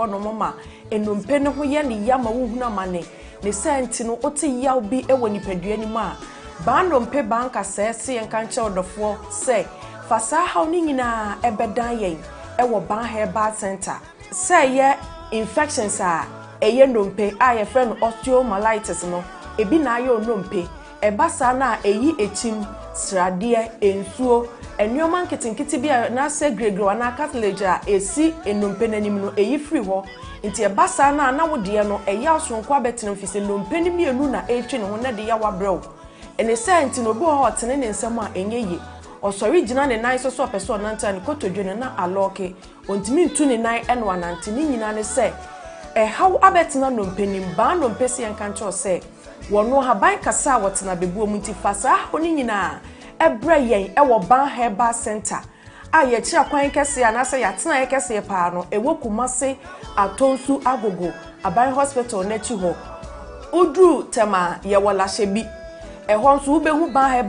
no mama enumpe ne ho ye ne yama wo huna mane ne senti no ote yaw bi ewo nipadua ni ma ba ndompe banka sese en kan che odofo se fasa haw ni nyina ebedan yen ewo ban herbal center se ye infections a eye ndompe a ye friend osteomyelitis no ebi na ayo ndompe ebasa na eyi echim srade ensuo enyoman kitinkiti bia na se gregro na cartilage a esi enumpe nanim no eyi free ho nti ebasa na wode no eya osonko abetene mfise ndompe ni mienu na etwe ne ho na de ya wabrew ene senti no bi ho otene ne nsem a enye osori gina ne nan so peso nanta ne kotodwene na aloke ontimi ntu ne nan ene wanante ni nyina ne se haw abetena ndompe nim ba ndompe se enkanche o se wono haban kasa wotena bebuo munti fasa oni nyina ebra yen ewo ban herbal center a ye kira kwan kese anase yatena ye kese pa no ewo kumase atonsu agogo aban hospital na chi ho udru tema ye wola hyebi ehonso ubehu ban herbal